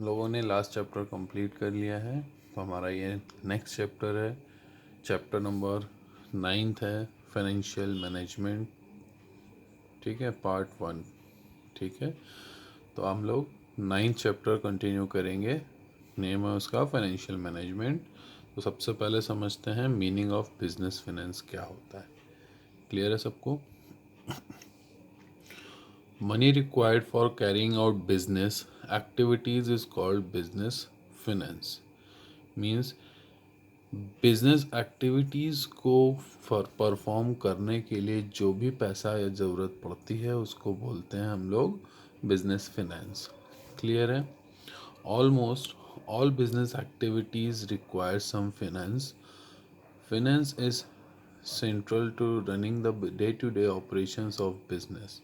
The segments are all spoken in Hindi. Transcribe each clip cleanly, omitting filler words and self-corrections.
लोगों ने लास्ट चैप्टर कंप्लीट कर लिया है, तो हमारा ये नेक्स्ट चैप्टर है। चैप्टर नंबर 9 है, फाइनेंशियल मैनेजमेंट। ठीक है, पार्ट 1। ठीक है, तो हम लोग 9th चैप्टर कंटिन्यू करेंगे। नेम है उसका फाइनेंशियल मैनेजमेंट। तो सबसे पहले समझते हैं मीनिंग ऑफ बिजनेस फाइनेंस क्या होता है। क्लियर है सबको? Money required for carrying out business activities is called business finance. Means business activities को परफॉर्म करने के लिए जो भी पैसा या ज़रूरत पड़ती है उसको बोलते हैं हम लोग बिजनेस फाइनेंस। क्लियर है? Almost all business activities require some finance. Finance is central to running the day-to-day operations of business,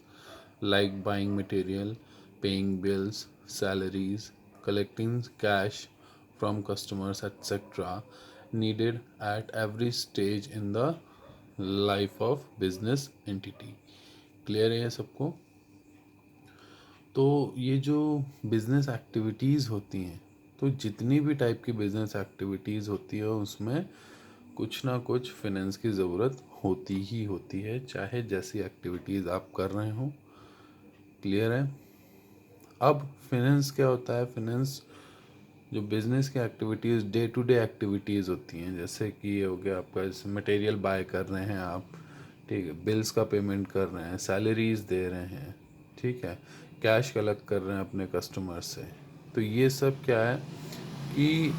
like buying material, paying bills, salaries, collecting cash from customers, etc., needed at every stage in the life of business entity. Clear है सबको? तो ये जो बिजनेस एक्टिविटीज़ होती हैं, तो जितनी भी टाइप की बिजनेस एक्टिविटीज़ होती है उसमें कुछ ना कुछ फाइनेंस की ज़रूरत होती ही होती है, चाहे जैसी एक्टिविटीज़ आप कर रहे हो। क्लियर है? अब फाइनेंस क्या होता है? फाइनेंस जो बिजनेस की activities day to day activities होती हैं, जैसे कि ये हो गया आपका, जैसे मटेरियल बाय कर रहे हैं आप, ठीक है, बिल्स का पेमेंट कर रहे हैं, सैलरीज दे रहे हैं, ठीक है, कैश कलेक्ट कर रहे हैं अपने कस्टमर से। तो ये सब क्या है कि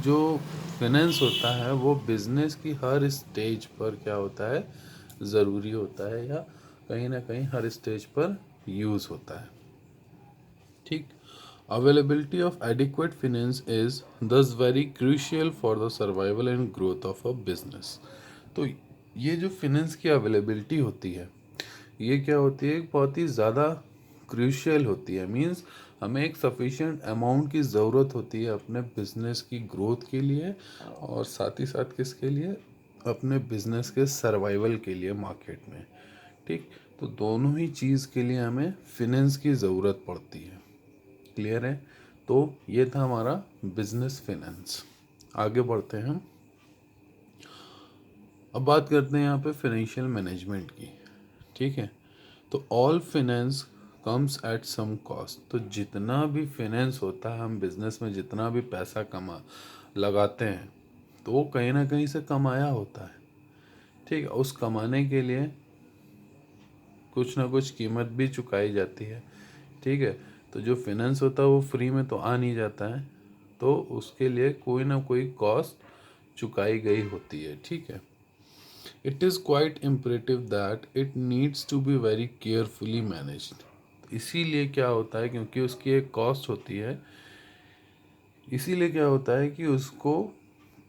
जो फाइनेंस होता है वो बिजनेस की हर स्टेज पर क्या होता है, ज़रूरी होता है, या कहीं ना कहीं हर स्टेज पर यूज़ होता है। ठीक। Availability of adequate finance is thus very crucial for the survival and growth of a business. तो ये जो फाइनेंस की अवेलेबिलिटी होती है, ये क्या होती है, बहुत ही ज़्यादा क्रूशियल होती है। मींस हमें एक सफिशिएंट अमाउंट की ज़रूरत होती है अपने बिजनेस की ग्रोथ के लिए, और साथ ही साथ किसके लिए, अपने बिजनेस के सर्वाइवल के लिए मार्केट में। ठीक। तो दोनों ही चीज़ के लिए हमें फाइनेंस की ज़रूरत पड़ती है। क्लियर है? तो ये था हमारा बिजनेस फाइनेंस। आगे बढ़ते हैं। अब बात करते हैं यहाँ पे फाइनेंशियल मैनेजमेंट की। ठीक है, तो all finance comes at some cost. तो जितना भी फाइनेंस होता है, हम बिजनेस में जितना भी पैसा कमा लगाते हैं, तो वो कहीं ना कहीं से कमाया होता है। ठीक है, उस कमाने के लिए कुछ ना कुछ कीमत भी चुकाई जाती है। ठीक है, तो जो फाइनेंस होता है वो फ्री में तो आ नहीं जाता है, तो उसके लिए कोई ना कोई कॉस्ट चुकाई गई होती है। ठीक है, it is quite imperative that it needs to be very carefully managed. इसीलिए क्या होता है, क्योंकि उसकी एक कॉस्ट होती है, इसीलिए क्या होता है कि उसको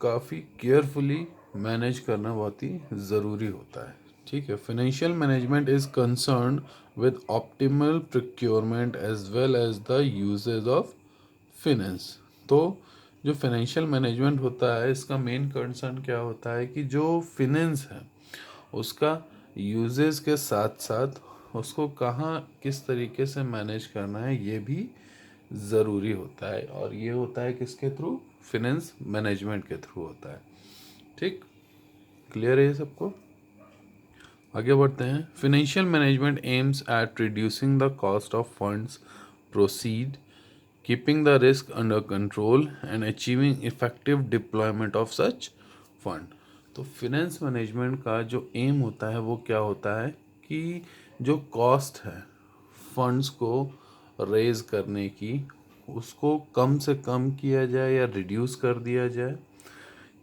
काफ़ी केयरफुली मैनेज करना बहुत ही ज़रूरी होता है। ठीक है, financial management is concern with optimal procurement as well as the usage of finance. तो जो फाइनेंशियल मैनेजमेंट होता है, इसका मेन कंसर्न क्या होता है कि जो फाइनेंस है उसका यूजेस के साथ साथ उसको कहाँ किस तरीके से मैनेज करना है, ये भी ज़रूरी होता है। और ये होता है किसके थ्रू? फाइनेंस मैनेजमेंट के थ्रू होता है। ठीक। क्लियर है ये सबको? आगे बढ़ते हैं। Financial management aims eight reducing the cost of funds proceed, keeping the risk under control and achieving effective deployment of such fund. तो फाइनेंस मैनेजमेंट का जो एम होता है वो क्या होता है कि जो कॉस्ट है फंड्स को रेज करने की, उसको कम से कम किया जाए या रिड्यूस कर दिया जाए।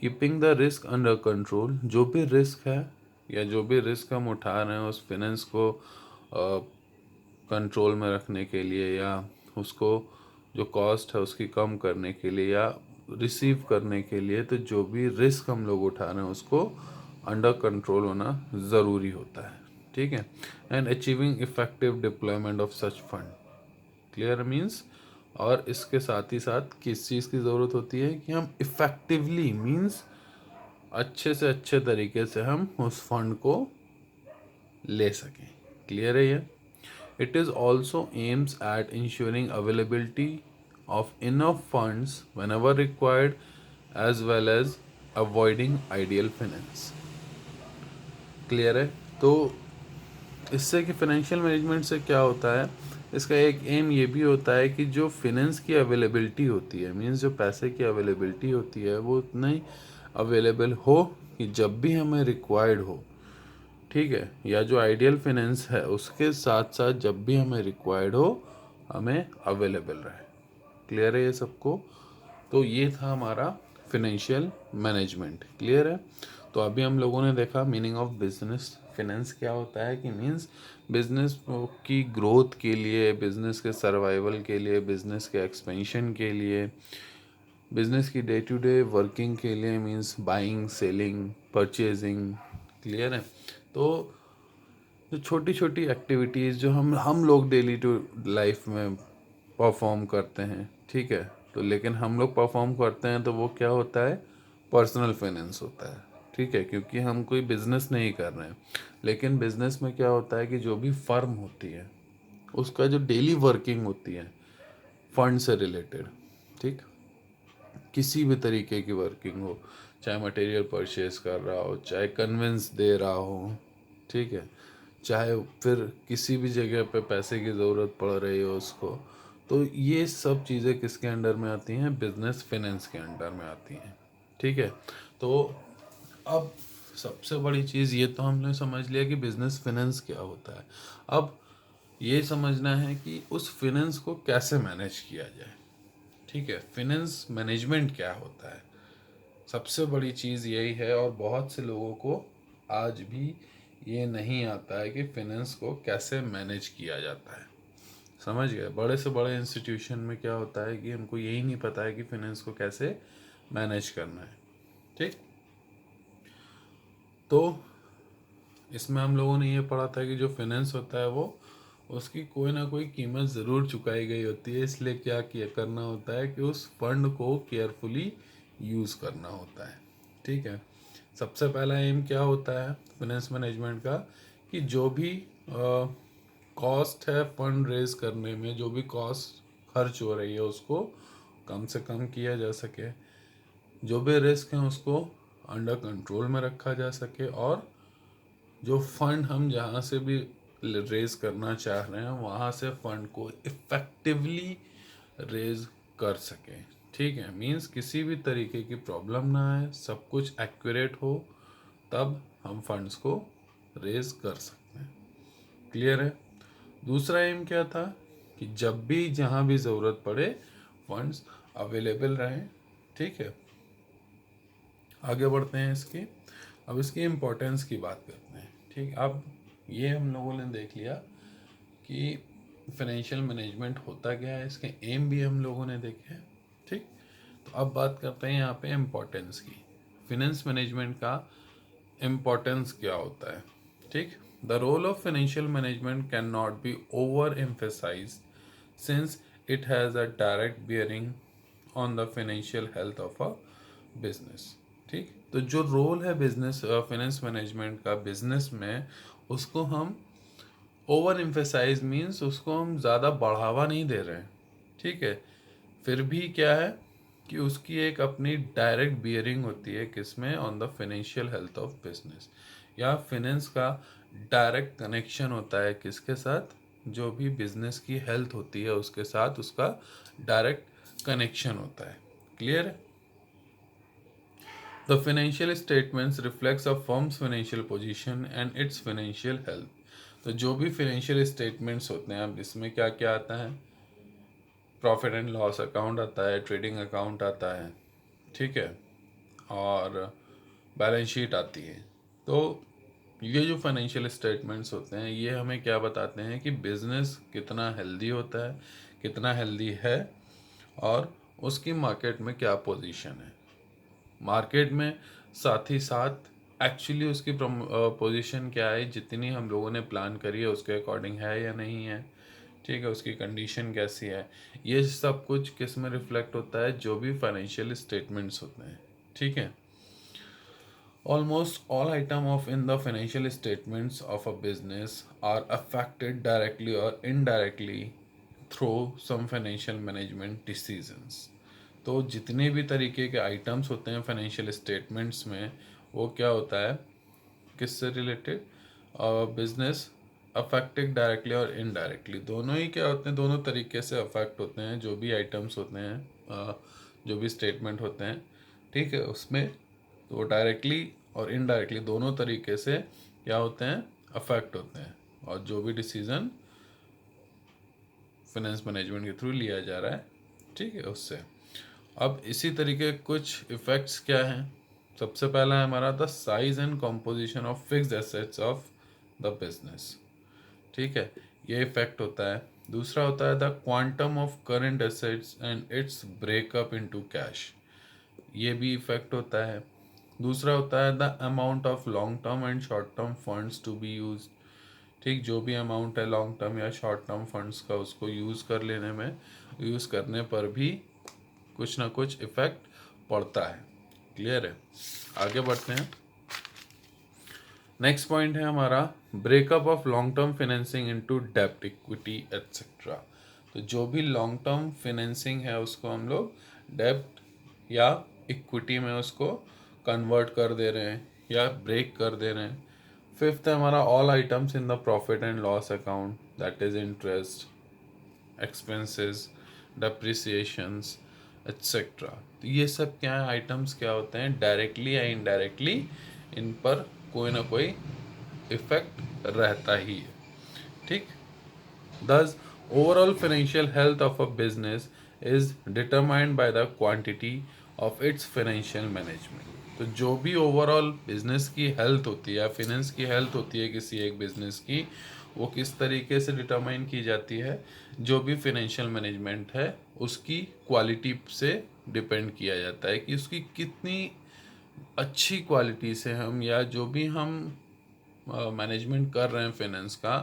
Keeping the risk under control, जो भी रिस्क है या जो भी रिस्क हम उठा रहे हैं उस फाइनेंस को कंट्रोल में रखने के लिए, या उसको जो कॉस्ट है उसकी कम करने के लिए, या रिसीव करने के लिए, तो जो भी रिस्क हम लोग उठा रहे हैं उसको अंडर कंट्रोल होना ज़रूरी होता है। ठीक है, and achieving effective deployment of such fund. Clear means, और इसके साथ ही साथ किस चीज़ की ज़रूरत होती है कि हम इफ़ेक्टिवली मीन्स अच्छे से अच्छे तरीके से हम उस फंड को ले सकें। क्लियर है ये? It is also aims at ensuring availability of enough funds whenever required, as well as avoiding ideal finance. Clear है? तो इससे कि फाइनेंशियल मैनेजमेंट से क्या होता है, इसका एक एम ये भी होता है कि जो फिनेंस की अवेलेबिलिटी होती है, मीन्स जो पैसे की अवेलेबिलिटी होती है, वो उतना ही अवेलेबल हो कि जब भी हमें रिक्वायर्ड हो, ठीक है, या जो आइडियल फाइनेंस है उसके साथ साथ जब भी हमें रिक्वायर्ड हो हमें अवेलेबल रहे। क्लियर है ये सबको? तो ये था हमारा फिनेंशियल मैनेजमेंट। क्लियर है? तो अभी हम लोगों ने देखा मीनिंग ऑफ बिजनेस फिनेंस क्या होता है, कि मीन्स बिजनेस की ग्रोथ के लिए, बिजनेस के सर्वाइवल के लिए, बिजनेस के एक्सपेंशन के लिए, बिजनेस की डे टू डे वर्किंग के लिए, means buying, selling, purchasing. Clear है? तो जो छोटी छोटी एक्टिविटीज़ जो हम लोग डेली टू लाइफ में परफॉर्म करते हैं, ठीक है, तो लेकिन हम लोग परफॉर्म करते हैं तो वो क्या होता है, पर्सनल फाइनेंस होता है। ठीक है, क्योंकि हम कोई बिजनेस नहीं कर रहे हैं। लेकिन बिजनेस में क्या होता है कि जो भी फर्म होती है उसका जो डेली वर्किंग होती है फंड से रिलेटेड, ठीक, किसी भी तरीके की वर्किंग हो, चाहे मटेरियल परचेज कर रहा हो, चाहे कन्वेंस दे रहा हो, ठीक है, चाहे फिर किसी भी जगह पे पैसे की ज़रूरत पड़ रही हो उसको, तो ये सब चीज़ें किसके अंडर में आती हैं, बिजनेस फाइनेंस के अंडर में आती हैं। ठीक है, तो अब सबसे बड़ी चीज़ ये तो हमने समझ लिया कि बिजनेस फाइनेंस क्या होता है। अब ये समझना है कि उस फाइनेंस को कैसे मैनेज किया जाए। ठीक है, फाइनेंस मैनेजमेंट क्या होता है, सबसे बड़ी चीज़ यही है। और बहुत से लोगों को आज भी ये नहीं आता है कि फाइनेंस को कैसे मैनेज किया जाता है। समझ गए? बड़े से बड़े इंस्टीट्यूशन में क्या होता है कि उनको यही नहीं पता है कि फाइनेंस को कैसे मैनेज करना है। ठीक, तो इसमें हम लोगों ने ये पढ़ा था कि जो फाइनेंस होता है वो उसकी कोई ना कोई कीमत ज़रूर चुकाई गई होती है, इसलिए क्या किया करना होता है कि उस फंड को केयरफुली यूज़ करना होता है। ठीक है, सबसे पहला एम क्या होता है फाइनेंस मैनेजमेंट का, कि जो भी कॉस्ट है फंड रेज करने में, जो भी कॉस्ट खर्च हो रही है उसको कम से कम किया जा सके, जो भी रिस्क है उसको अंडर कंट्रोल में रखा जा सके, और जो फंड हम जहाँ से भी रेज करना चाह रहे हैं वहाँ से फंड को इफ़ेक्टिवली रेज कर सकें। ठीक है, मीन्स किसी भी तरीके की प्रॉब्लम ना आए, सब कुछ एक्यूरेट हो, तब हम फंड्स को रेज कर सकते हैं। क्लियर है? दूसरा एम क्या था कि जब भी जहाँ भी ज़रूरत पड़े फंड्स अवेलेबल रहें। ठीक है, आगे बढ़ते हैं इसकी। अब इसकी इम्पोर्टेंस की बात करते हैं। ठीक, अब ये हम लोगों ने देख लिया कि फाइनेंशियल मैनेजमेंट होता क्या है, इसके एम भी हम लोगों ने देखे। ठीक, तो अब बात करते हैं यहाँ पे इम्पोर्टेंस की। फाइनेंस मैनेजमेंट का इम्पोर्टेंस क्या होता है? ठीक, the role of financial management can not be over emphasize since it has a direct bearing on the financial health of a business. ठीक, तो जो रोल है बिजनेस फाइनेंस मैनेजमेंट का बिजनेस में, उसको हम ओवर एम्फेसाइज मीन्स उसको हम ज़्यादा बढ़ावा नहीं दे रहे हैं। ठीक है, फिर भी क्या है कि उसकी एक अपनी डायरेक्ट बियरिंग होती है किसमें, on the financial health of business, या फाइनेंस का डायरेक्ट कनेक्शन होता है किसके साथ, जो भी बिजनेस की हेल्थ होती है उसके साथ उसका डायरेक्ट कनेक्शन होता है। क्लियर है? The financial statements reflects a firm's financial position and its financial health. तो जो भी फाइनेंशियल स्टेटमेंट्स होते हैं, अब इसमें क्या क्या आता है, प्रॉफिट एंड लॉस अकाउंट आता है, ट्रेडिंग अकाउंट आता है, ठीक है, और बैलेंस शीट आती है। तो ये जो फाइनेंशियल स्टेटमेंट्स होते हैं ये हमें क्या बताते हैं कि बिजनेस कितना हेल्दी होता है, कितना हेल्दी है, और उसकी मार्केट में क्या पोजीशन है मार्केट में, साथ ही साथ एक्चुअली उसकी पोजीशन क्या है, जितनी हम लोगों ने प्लान करी है उसके अकॉर्डिंग है या नहीं है। ठीक है, उसकी कंडीशन कैसी है, ये सब कुछ किस में रिफ्लेक्ट होता है, जो भी फाइनेंशियल स्टेटमेंट्स होते हैं। ठीक है, almost all item of in the financial statements of a business are affected directly और indirectly through some financial management decisions. तो जितने भी तरीके के आइटम्स होते हैं फाइनेंशियल स्टेटमेंट्स में, वो क्या होता है, किससे रिलेटेड, बिजनेस अफेक्टेड डायरेक्टली और इनडायरेक्टली, दोनों ही क्या होते हैं, दोनों तरीके से अफेक्ट होते हैं जो भी आइटम्स होते हैं, जो भी स्टेटमेंट होते हैं, ठीक है, उसमें तो डायरेक्टली और इनडायरेक्टली दोनों तरीके से क्या होते हैं, अफेक्ट होते हैं, और जो भी डिसीजन फाइनेंस मैनेजमेंट के थ्रू लिया जा रहा है, ठीक है, उससे। अब इसी तरीके कुछ इफ़ेक्ट्स क्या हैं। सबसे पहला है हमारा the size and composition of fixed assets of the business, ठीक है, ये इफेक्ट होता है। दूसरा होता है the quantum of current assets and its breakup into cash, ये भी इफेक्ट होता है। दूसरा होता है the amount of long term and short term funds to be use, ठीक, जो भी अमाउंट है लॉन्ग टर्म या शॉर्ट टर्म फंड्स का, उसको यूज़ कर लेने में, यूज़ करने पर भी कुछ ना कुछ इफेक्ट पड़ता है। क्लियर है, आगे बढ़ते हैं। नेक्स्ट पॉइंट है हमारा breakup of long term financing into डेब्ट, इक्विटी एटसेट्रा। तो जो भी लॉन्ग टर्म फाइनेंसिंग है उसको हम लोग डेब्ट या इक्विटी में उसको कन्वर्ट कर दे रहे हैं या ब्रेक कर दे रहे हैं। फिफ्थ है हमारा all items in the profit and loss account, that is interest, expenses, depreciations etcetera. तो ये सब क्या है, आइटम्स क्या होते हैं, डायरेक्टली या इनडायरेक्टली इन पर कोई ना कोई इफेक्ट रहता ही है, ठीक। Thus, overall financial health of a business is determined by the quantity of its financial management. तो जो भी ओवरऑल बिजनेस की हेल्थ होती है या फिनेंस की हेल्थ होती है किसी एक बिजनेस की, वो किस तरीके से डिटरमाइन की जाती है, जो भी फाइनेंशियल मैनेजमेंट है उसकी क्वालिटी से डिपेंड किया जाता है कि उसकी कितनी अच्छी क्वालिटी से हम, या जो भी हम मैनेजमेंट कर रहे हैं फाइनेंस का,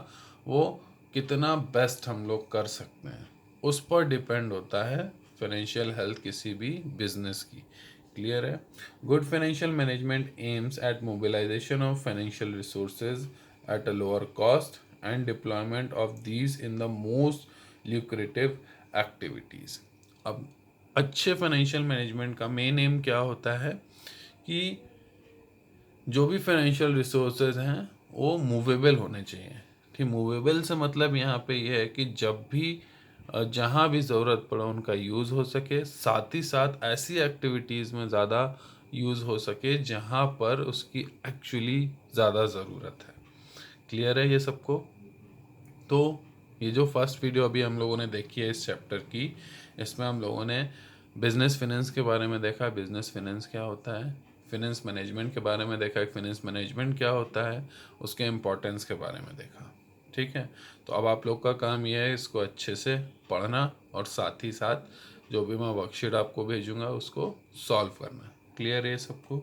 वो कितना बेस्ट हम लोग कर सकते हैं, उस पर डिपेंड होता है फाइनेंशियल हेल्थ किसी भी बिजनेस की। क्लियर है। Good financial management aims at mobilisation of financial resources at a lower cost and deployment of these in the most lucrative activities. अब अच्छे फाइनेंशियल मैनेजमेंट का मेन एम क्या होता है कि जो भी फाइनेंशियल रिसोर्सेज हैं वो मूवेबल होने चाहिए, ठीक। मूवेबल से मतलब यहाँ पे ये है कि जब भी जहाँ भी ज़रूरत पड़े उनका यूज़ हो सके, साथ ही साथ ऐसी एक्टिविटीज़ में ज़्यादा यूज़ हो सके जहाँ पर उसकी एक्चुअली ज़्यादा ज़रूरत है। क्लियर है ये सबको। तो ये जो फर्स्ट वीडियो अभी हम लोगों ने देखी है इस चैप्टर की, इसमें हम लोगों ने बिजनेस फिनेंस के बारे में देखा, बिजनेस फिनेंस क्या होता है, फिनेंस मैनेजमेंट के बारे में देखा, फिनेंस मैनेजमेंट क्या होता है, उसके इम्पोर्टेंस के बारे में देखा, ठीक है। तो अब आप लोग का काम यह है इसको अच्छे से पढ़ना और साथ ही साथ जो भी मैं वर्कशीट आपको भेजूंगा उसको सॉल्व करना। क्लियर है सबको।